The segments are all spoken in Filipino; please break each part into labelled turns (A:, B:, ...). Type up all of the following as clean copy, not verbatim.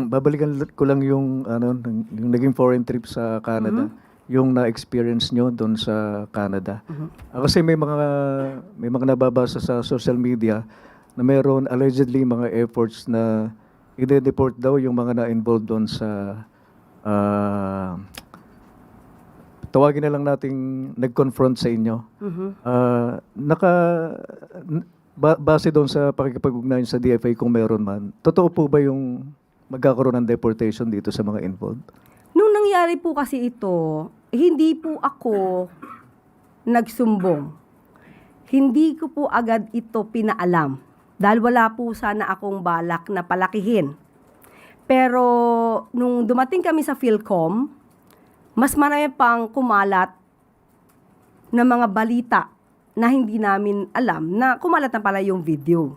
A: babalikan ko lang yung ano, yung naging foreign trip sa Canada. Yung na-experience nyo doon sa Canada. Kasi may mga nababasa sa social media na meron allegedly mga efforts na i-deport daw yung mga na-involved doon sa tawagin na lang nating nag-confront sa inyo. Ah, naka base doon sa pakikipag-ugnayan sa DFA kung meron man, totoo po ba yung magkakaroon ng deportation dito sa mga involved?
B: Nung nangyari po kasi ito, hindi po ako nagsumbong. Hindi ko po agad ito pinaalam. Dahil wala po sana akong balak na palakihin. Pero nung dumating kami sa Philcom, mas marami pang kumalat na mga balita na hindi namin alam na kumalat na pala yung video.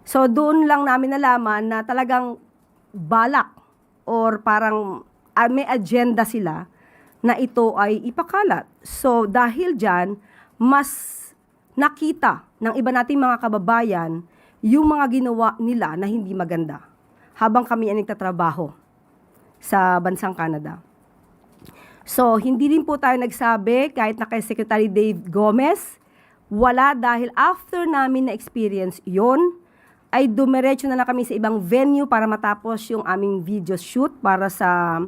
B: So doon lang namin nalaman na talagang balak or parang may agenda sila na ito ay ipakalat. So dahil dyan, mas nakita ng iba nating mga kababayan yung mga ginawa nila na hindi maganda habang kami ay nagtatrabaho sa bansang Canada. So hindi rin po tayo nagsabi kahit na kay Secretary Dave Gomez, wala dahil after namin na experience yon ay dumiretso na lang kami sa ibang venue para matapos yung aming video shoot para sa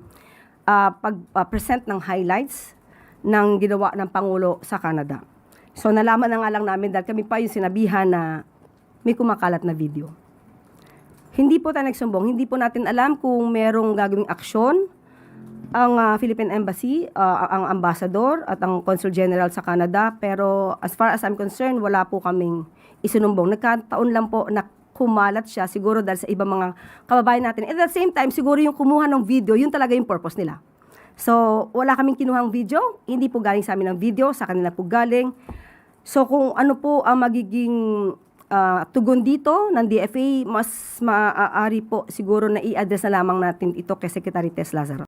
B: pag-present ng highlights ng ginawa ng Pangulo sa Canada. So nalaman na nga lang namin dahil kami pa yung sinabihan na may kumakalat na video. Hindi po tayo nagsumbong, hindi po natin alam kung merong gagawing aksyon ang Philippine Embassy, ang ambassador at ang Consul General sa Canada, pero as far as I'm concerned, wala po kaming isinumbong. Nagkataon lang po na kumalat siya siguro dahil sa ibang mga kababayan natin. At the same time, siguro yung kumuha ng video, yun talaga yung purpose nila. So, wala kaming kinuhang video, hindi po galing sa amin ang video, sa kanila po galing. So, kung ano po ang magiging tugon dito ng DFA, mas maaari po siguro na i-address na lamang natin ito kay Secretary Tess Lazaro.